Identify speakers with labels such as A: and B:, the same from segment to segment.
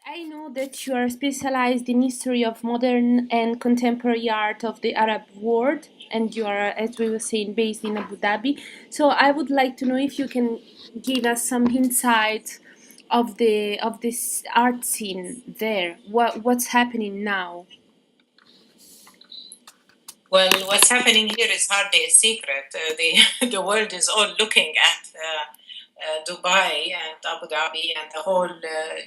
A: I know that you are specialized in history of modern and contemporary art of the Arab world, and you are, as we were saying, based in Abu Dhabi. So I would like to know if you can give us some insight of this art scene there. What's happening now?
B: Well, what's happening here is hardly a secret. The world is all looking at Dubai and Abu Dhabi and the whole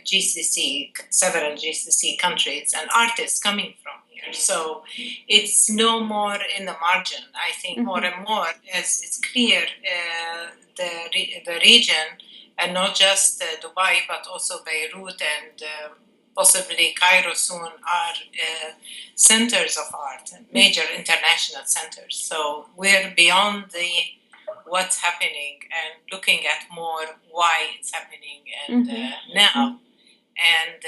B: GCC, several GCC countries, and artists coming from here. So it's no more in the margin. I think more and more, as it's clear, the region, and not just Dubai, but also Beirut and possibly Cairo soon, are centers of art, major international centers. So we're beyond what's happening and looking at more why it's happening and now, and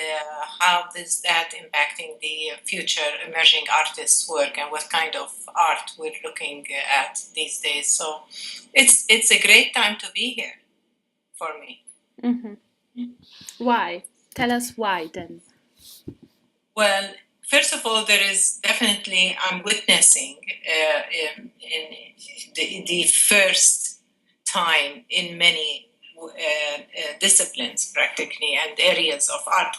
B: how is that impacting the future emerging artists' work and what kind of art we're looking at these days. So it's a great time to be here for me.
A: Why? Tell us why then.
B: Well, first of all, there is definitely, I'm witnessing in the first time in many disciplines practically and areas of art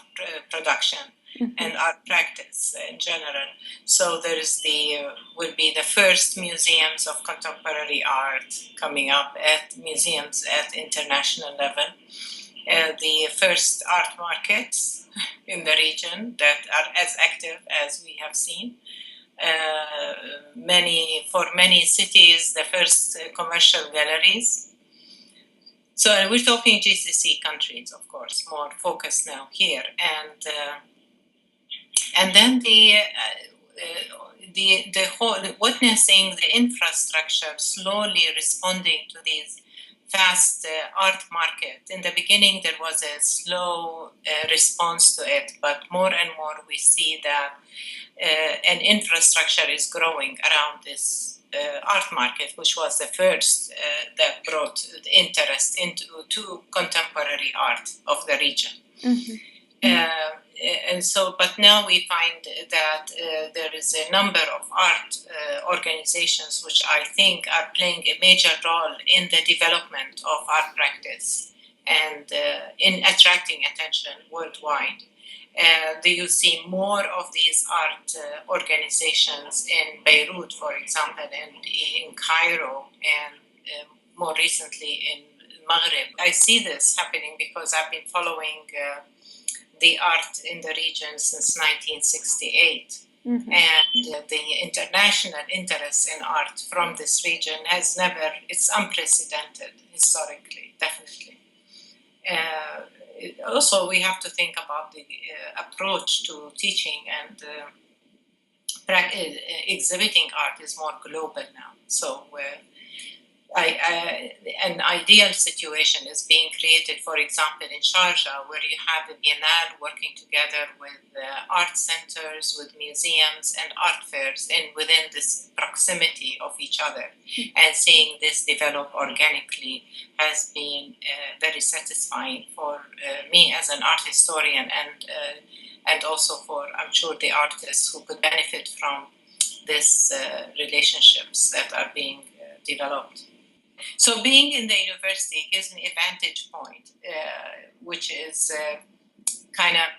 B: production and art practice in general. So there is will be the first museums of contemporary art coming up at museums at international level. The first art markets in the region that are as active as we have seen. For many cities, the first commercial galleries. So we're talking GCC countries, of course, more focused now here, and then the whole witnessing the infrastructure slowly responding to these fast art market. In the beginning, there was a slow response to it, but more and more we see that an infrastructure is growing around this art market, which was the first that brought interest to contemporary art of the region. And so, but now we find that there is a number of art organizations which I think are playing a major role in the development of art practice and in attracting attention worldwide. You see more of these art organizations in Beirut, for example, and in Cairo, and more recently in Maghreb. I see this happening because I've been following the art in the region since 1968. And the international interest in art from this region it's unprecedented historically, definitely. Also, we have to think about the approach to teaching and exhibiting art is more global now. So an ideal situation is being created, for example, in Sharjah, where you have the Biennale working together with art centers, with museums and art fairs, and within this proximity of each other, and seeing this develop organically has been very satisfying for me as an art historian, and also for, I'm sure, the artists who could benefit from these relationships that are being developed. So being in the university gives me a vantage point, which is kind of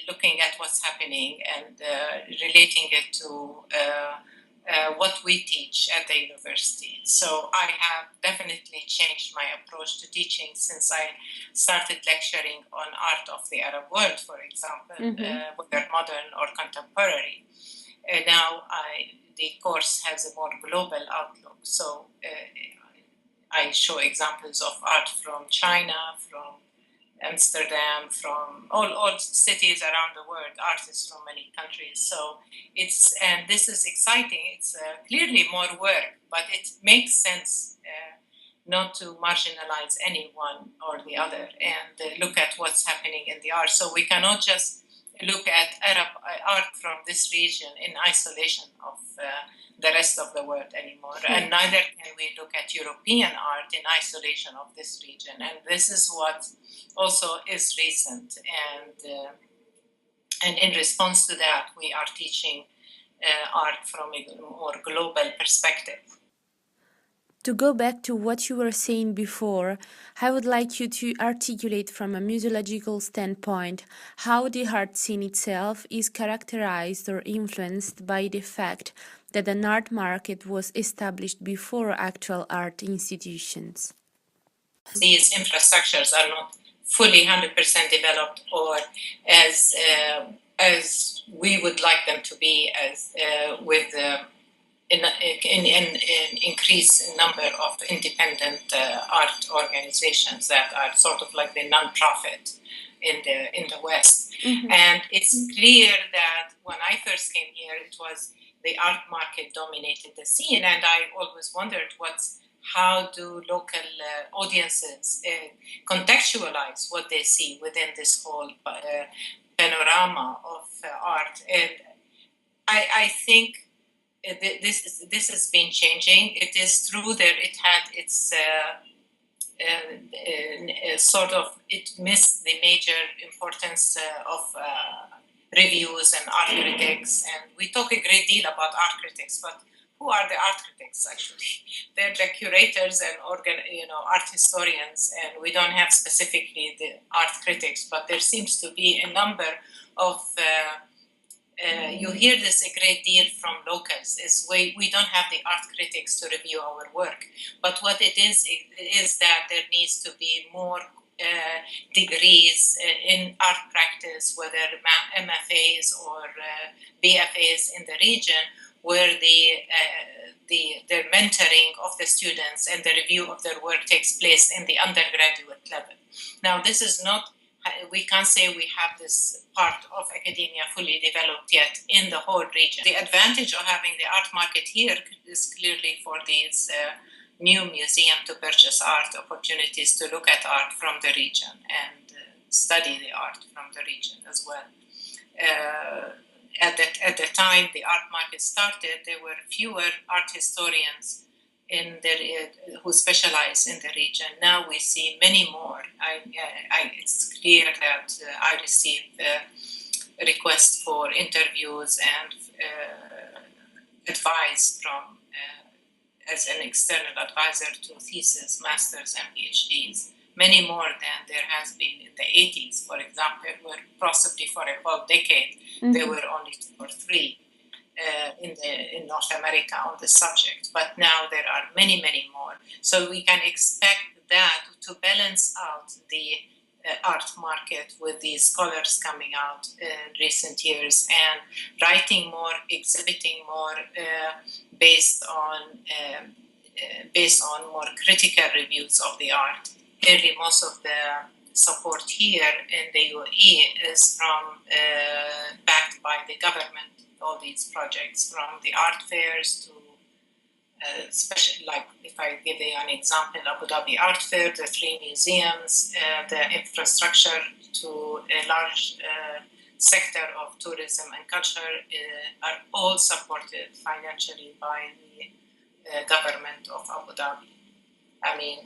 B: looking at what's happening and relating it to what we teach at the university. So I have definitely changed my approach to teaching since I started lecturing on art of the Arab world, for example, whether modern or contemporary. Now the course has a more global outlook. So I show examples of art from China, from Amsterdam, from all cities around the world, artists from many countries. So and this is exciting. It's clearly more work, but it makes sense not to marginalize any one or the other and look at what's happening in the art. So we cannot just look at Arab art from this region in isolation of the rest of the world anymore. And neither can we look at European art in isolation of this region. And this is what also is recent. And And in response to that, we are teaching art from a more global perspective.
A: To go back to what you were saying before, I would like you to articulate from a museological standpoint how the art scene itself is characterized or influenced by the fact that an art market was established before actual art institutions.
B: These infrastructures are not fully 100% developed, or as we would like them to be, as with in increase number of independent art organizations that are sort of like the non-profit in the West. Mm-hmm. And it's clear that when I first came here, it was the art market dominated the scene, and I always wondered how do local audiences contextualize what they see within this whole panorama of art. And I think this has been changing. It is true that it had its it missed the major importance of reviews and art critics. And we talk a great deal about art critics, but who are the art critics actually? They're the curators and art historians, and we don't have specifically the art critics, but there seems to be a number of you hear this a great deal from locals, is we don't have the art critics to review our work. But what it is that there needs to be more degrees in art practice, whether MFAs or BFAs in the region, where the mentoring of the students and the review of their work takes place in the undergraduate level. Now, this is not, we can't say we have this part of academia fully developed yet in the whole region. The advantage of having the art market here is clearly for these new museum to purchase art, opportunities to look at art from the region and study the art from the region as well. At the time the art market started, there were fewer art historians who specialize in the region. Now we see many more. It's clear that I receive requests for interviews and advice from as an external advisor to thesis, masters, and PhDs. Many more than there has been in the 80s, for example, where possibly for a whole decade there were only 2 or 3 in North America on the subject. But now there are many, many more. So we can expect that to balance out the art market with these scholars coming out in recent years and writing more, exhibiting more, based on more critical reviews of the art. Clearly, most of the support here in the UAE is from backed by the government. All these projects, from the art fairs to especially, like if I give you an example, Abu Dhabi Art Fair, the 3 museums, the infrastructure to a large sector of tourism and culture are all supported financially by the government of Abu Dhabi. I mean,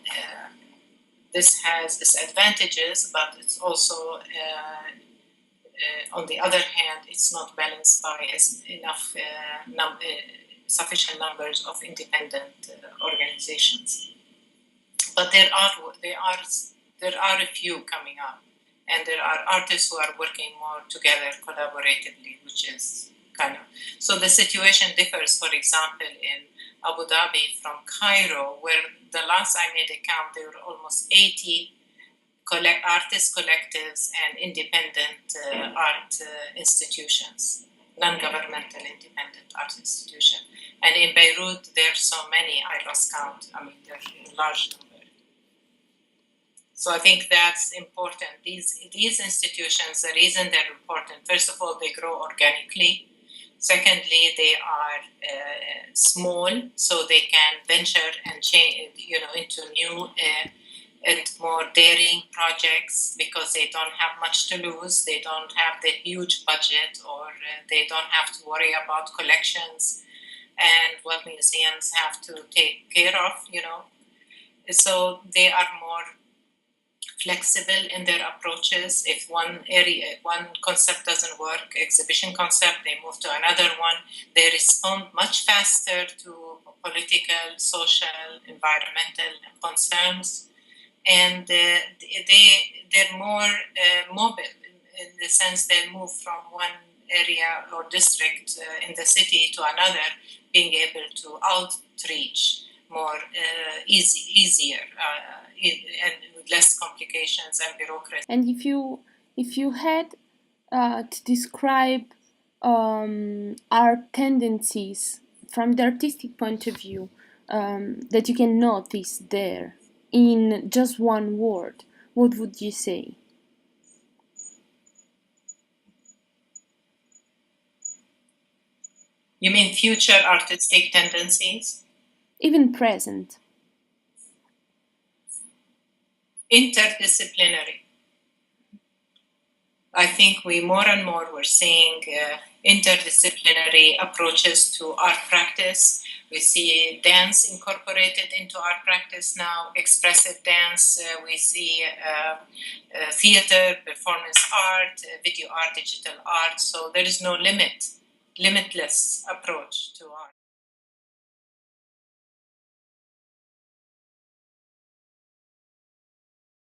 B: this has its advantages, but it's also on the other hand, it's not balanced by enough sufficient numbers of independent organizations. But there are a few coming up, and there are artists who are working more together collaboratively, which is kind of so. The situation differs, for example, in Abu Dhabi from Cairo, where the last I made a count, there were almost 80 artist collectives and independent art institutions, non-governmental independent art institutions. And in Beirut, there are so many, I lost count. I mean, there's a large number. So I think that's important. These institutions, the reason they're important, first of all, they grow organically. Secondly, they are small, so they can venture and change, into new and more daring projects because they don't have much to lose. They don't have the huge budget, or they don't have to worry about collections and what museums have to take care of, So they are more flexible in their approaches. If one concept doesn't work, exhibition concept, they move to another one. They respond much faster to political, social, environmental concerns, and they're more mobile in the sense they move from one area or district in the city to another, being able to outreach more easier and with less complications and bureaucracy.
A: And if you had to describe our tendencies from the artistic point of view that you can notice there in just one word, what would you say?
B: You mean future artistic tendencies?
A: Even present.
B: Interdisciplinary. I think we more and more we're seeing interdisciplinary approaches to art practice. We see dance incorporated into art practice now, expressive dance. We see theater, performance art, video art, digital art. So there is no limitless approach to art.